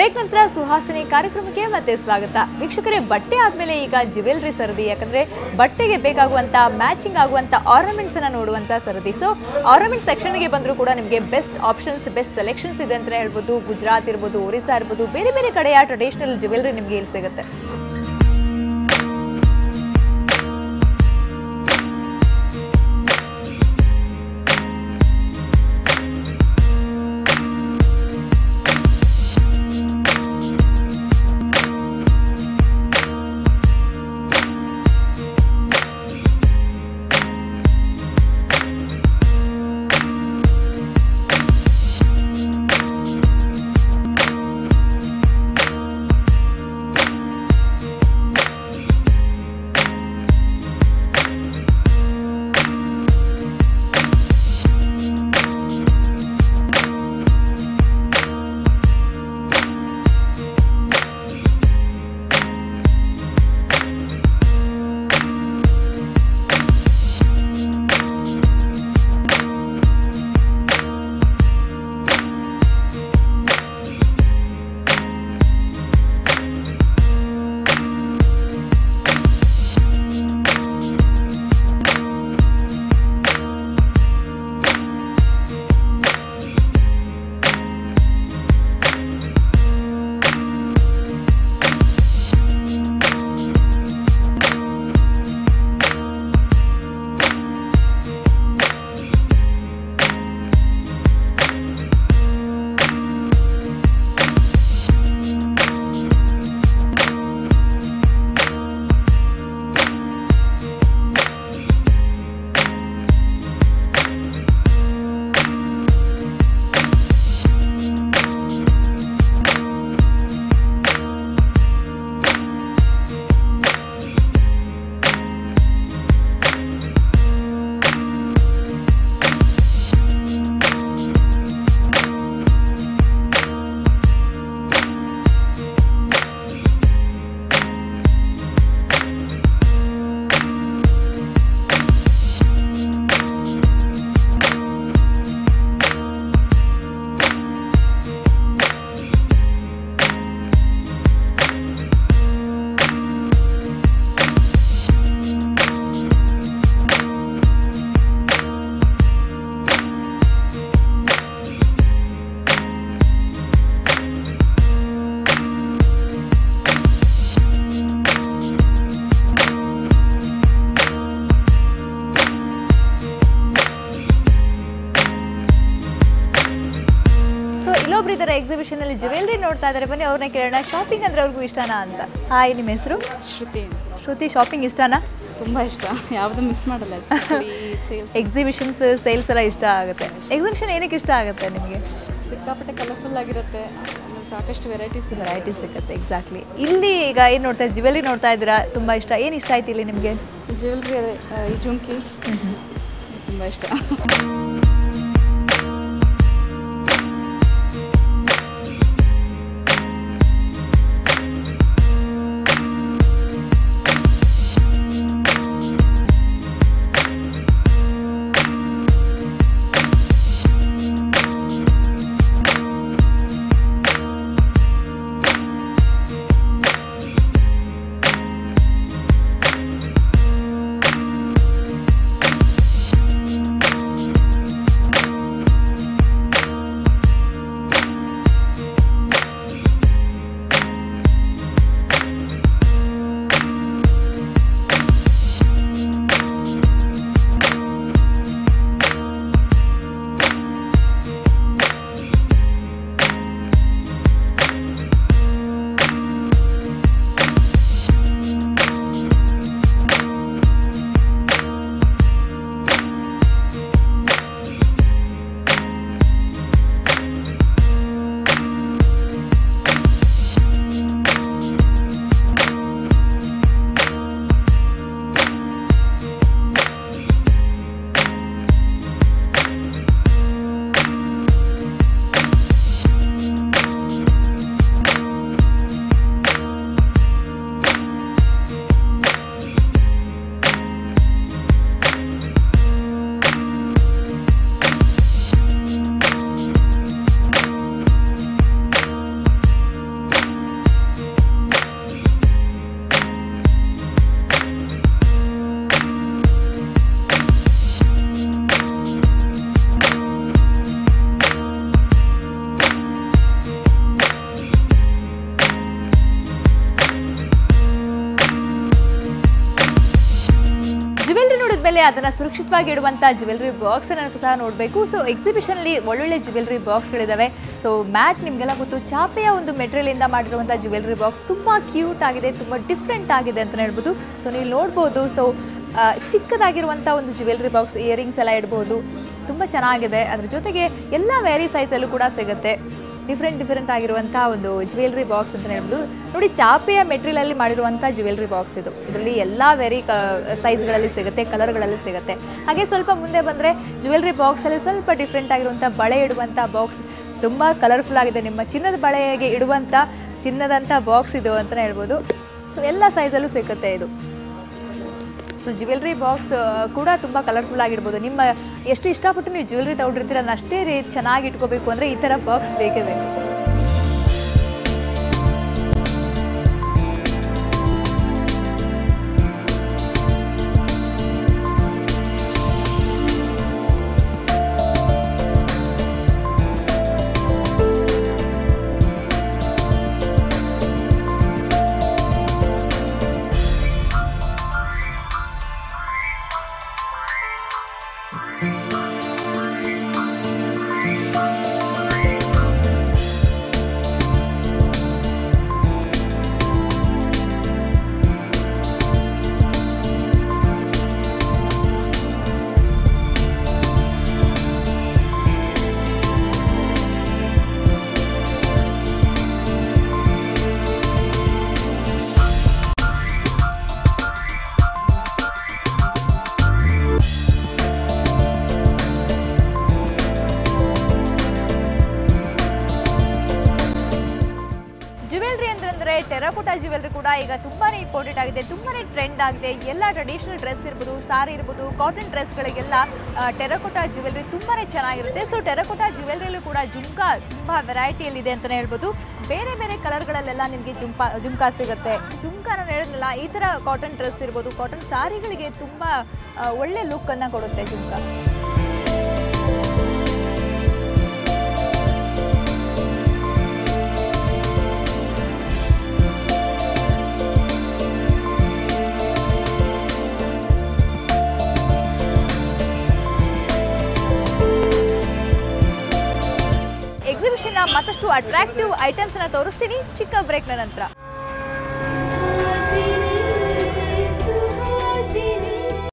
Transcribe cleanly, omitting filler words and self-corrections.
Break ನಂತರ ಸುಹಾಸಿನಿ ಕಾರ್ಯಕ್ರಮಕ್ಕೆ ಮತ್ತೆ ಸ್ವಾಗತ. ವೀಕ್ಷಕರೇ, ಬಟ್ಟೆ ಆದ್ಮೇಲೆ ಈಗ ಜ್ಯುವೆಲರಿ ಸರದಿ, ಯಾಕಂದ್ರೆ ಬಟ್ಟೆಗೆ ಬೇಕಾಗುವಂತ ಮ್ಯಾಚಿಂಗ್ ಆಗುವಂತ ಆರ್ನಮೆಂಟ್ಸ್ ಅನ್ನ ನೋಡುವಂತ ಸರದಿ. ಸೊ ಆರ್ನಮೆಂಟ್ ಸೆಕ್ಷನ್ ಗೆ ಬಂದರೂ ಕೂಡ ನಿಮಗೆ ಬೆಸ್ಟ್ ಆಪ್ಷನ್ಸ್, ಬೆಸ್ಟ್ ಸೆಲೆಕ್ಷನ್ಸ್ ಇದೆ ಅಂತ ಹೇಳ್ಬೋದು. ಗುಜರಾತ್ ಇರ್ಬೋದು, ಒರಿಸ್ಸಾ ಇರ್ಬೋದು, ಬೇರೆ ಬೇರೆ ಕಡೆಯ ಟ್ರೆಡಿಷನಲ್ ಜ್ಯುವೆಲರಿ ನಿಮಗೆ ಇಲ್ಲಿ ಸಿಗುತ್ತೆ. ಎಕ್ಸಿಬಿಷನ್ ಅಲ್ಲಿ ಜ್ಯುವೆಲರಿ ನೋಡ್ತಾ ಇದ್ದಾರೆ. ಬನ್ನಿ ಅವ್ರನ್ನ ಕೇಳೋಣ, ಶಾಪಿಂಗ್ ಅಂದ್ರೆ ಅವ್ರಿಗೂ ಇಷ್ಟನಾ ಅಂತ. ಹಾಯ್, ನಿಮ್ಮ ಹೆಸರು? ಶ್ರುತಿ. ಶ್ರುತಿ, ಶಾಪಿಂಗ್ ಇಷ್ಟನಾ? ತುಂಬ ಇಷ್ಟ, ಯಾವುದು ಮಿಸ್ ಮಾಡಲ್ಲ. ಎಕ್ಸಿಬಿಷನ್ಸ್, ಸೇಲ್ಸ್ ಎಲ್ಲ ಇಷ್ಟ ಆಗುತ್ತೆ. ಎಕ್ಸಿಬಿಷನ್ ಏನಕ್ಕೆ ಇಷ್ಟ ಆಗುತ್ತೆ ನಿಮಗೆ? ಸಿಕ್ಕಾಪಟ್ಟೆ ಕಲರ್ಫುಲ್ ಆಗಿರುತ್ತೆ, ಸಾಕಷ್ಟು ವೆರೈಟೀಸ್ ಸಿಗುತ್ತೆ. ಎಕ್ಸಾಕ್ಟ್ಲಿ. ಇಲ್ಲಿ ಈಗ ಏನು ನೋಡ್ತಾ, ಜ್ಯುವೆಲರಿ ನೋಡ್ತಾ ಇದ್ದೀರಾ, ತುಂಬ ಇಷ್ಟ. ಏನು ಇಷ್ಟ ಆಯ್ತು ಇಲ್ಲಿ ನಿಮಗೆ? ಜ್ಯುವೆಲ್ರಿ, ಈ ಜುಮ್ಕಿ ತುಂಬ ಇಷ್ಟ. ಅದನ್ನು ಸುರಕ್ಷಿತವಾಗಿ ಇಡುವಂಥ ಜ್ಯುವೆಲ್ರಿ ಬಾಕ್ಸನ್ನು ಸಹ ನೋಡಬೇಕು. ಸೊ ಎಕ್ಸಿಬಿಷನಲ್ಲಿ ಒಳ್ಳೊಳ್ಳೆ ಜ್ಯುವೆಲ್ರಿ ಬಾಕ್ಸ್ಗಳಿದ್ದಾವೆ. ಸೊ ಮ್ಯಾಟ್ ನಿಮಗೆಲ್ಲ ಗೊತ್ತು, ಚಾಪೆಯ ಒಂದು ಮೆಟೀರಿಯಲಿಂದ ಮಾಡಿರುವಂಥ ಜ್ಯುವೆಲ್ರಿ ಬಾಕ್ಸ್ ತುಂಬ ಕ್ಯೂಟ್ ಆಗಿದೆ, ತುಂಬ ಡಿಫ್ರೆಂಟ್ ಆಗಿದೆ ಅಂತಲೇ ಹೇಳ್ಬೋದು. ಸೊ ನೀವು ನೋಡ್ಬೋದು. ಸೊ ಚಿಕ್ಕದಾಗಿರುವಂಥ ಒಂದು ಜ್ಯುವೆಲ್ರಿ ಬಾಕ್ಸ್, ಇಯರಿಂಗ್ಸ್ ಎಲ್ಲ ಇಡ್ಬೋದು, ತುಂಬ ಚೆನ್ನಾಗಿದೆ. ಅದ್ರ ಜೊತೆಗೆ ಎಲ್ಲ ವೇರಿ ಸೈಜಲ್ಲೂ ಕೂಡ ಸಿಗುತ್ತೆ. ಡಿಫ್ರೆಂಟ್ ಆಗಿರುವಂಥ ಒಂದು ಜ್ಯುವೆಲ್ರಿ ಬಾಕ್ಸ್ ಅಂತ ಹೇಳ್ಬೋದು. ನೋಡಿ, ಚಾಪೆಯ ಮೆಟೀರಿಯಲಲ್ಲಿ ಮಾಡಿರುವಂಥ ಜ್ಯುವೆಲ್ರಿ ಬಾಕ್ಸ್ ಇದು. ಇದರಲ್ಲಿ ಎಲ್ಲ ವೆರಿ ಸೈಜ್ಗಳಲ್ಲಿ ಸಿಗುತ್ತೆ, ಕಲರ್ಗಳಲ್ಲಿ ಸಿಗುತ್ತೆ. ಹಾಗೆ ಸ್ವಲ್ಪ ಮುಂದೆ ಬಂದರೆ ಜ್ಯುವೆಲ್ರಿ ಬಾಕ್ಸಲ್ಲಿ ಸ್ವಲ್ಪ ಡಿಫ್ರೆಂಟ್ ಆಗಿರುವಂಥ ಬಳೆ ಇಡುವಂಥ ಬಾಕ್ಸ್, ತುಂಬ ಕಲರ್ಫುಲ್ ಆಗಿದೆ. ನಿಮ್ಮ ಚಿನ್ನದ ಬಳೆಗೆ ಇಡುವಂಥ ಚಿನ್ನದಂಥ ಬಾಕ್ಸ್ ಇದು ಅಂತಲೇ ಹೇಳ್ಬೋದು. ಸೊ ಎಲ್ಲ ಸೈಜಲ್ಲೂ ಸಿಗುತ್ತೆ ಇದು. ಸೊ ಜ್ಯುವೆಲ್ರಿ ಬಾಕ್ಸ್ ಕೂಡ ತುಂಬ ಕಲರ್ಫುಲ್ ಆಗಿರ್ಬೋದು. ನಿಮ್ಮ ಎಷ್ಟು ಇಷ್ಟಪಟ್ಟು ನೀವು ಜ್ಯುವೆಲ್ರಿ ತಗೊಂಡಿರ್ತೀರ ಅದನ್ನ ಅಷ್ಟೇ ಚೆನ್ನಾಗಿ ಇಟ್ಕೋಬೇಕು ಅಂದರೆ ಈ ಥರ ಬಾಕ್ಸ್ ಬೇಕೇ ಬೇಕು. ಟೆರಕೋಟಾ ಜ್ಯುವೆಲ್ರಿ ಕೂಡ ಈಗ ತುಂಬಾ ಇಂಪಾರ್ಟೆಂಟ್ ಆಗಿದೆ, ತುಂಬಾ ಟ್ರೆಂಡ್ ಆಗಿದೆ. ಎಲ್ಲ ಟ್ರೆಡಿಷನಲ್ ಡ್ರೆಸ್ ಇರ್ಬೋದು, ಸಾರಿ ಇರ್ಬೋದು, ಕಾಟನ್ ಡ್ರೆಸ್ಗಳಿಗೆಲ್ಲ ಟೆರಕೋಟಾ ಜ್ಯುವೆಲ್ರಿ ತುಂಬಾ ಚೆನ್ನಾಗಿರುತ್ತೆ. ಸೊ ಟೆರಕೋಟಾ ಜ್ಯುವೆಲ್ರಿಯಲ್ಲೂ ಕೂಡ ಜುಮ್ಕಾ ತುಂಬ ವೆರೈಟಿಯಲ್ಲಿದೆ ಅಂತಲೇ ಹೇಳ್ಬೋದು. ಬೇರೆ ಬೇರೆ ಕಲರ್ಗಳಲ್ಲೆಲ್ಲ ನಿಮಗೆ ಜುಮ್ಕಾ ಸಿಗುತ್ತೆ. ಜುಮ್ಕಾ ನಾನು ಹೇಳಿದ್ನಲ್ಲ, ಈ ಥರ ಕಾಟನ್ ಡ್ರೆಸ್ ಇರ್ಬೋದು, ಕಾಟನ್ ಸಾರಿಗಳಿಗೆ ತುಂಬ ಒಳ್ಳೆ ಲುಕ್ಕನ್ನು ಕೊಡುತ್ತೆ ಜುಮ್ಕಾ. ಎಕ್ಸಿಬಿಷನ್ನ ಮತ್ತಷ್ಟು ಅಟ್ರಾಕ್ಟಿವ್ ಐಟಮ್ಸ್ ಅನ್ನ ತೋರಿಸ್ತೀನಿ ಚಿಕ್ಕ ಬ್ರೇಕ್ನ ನಂತರ.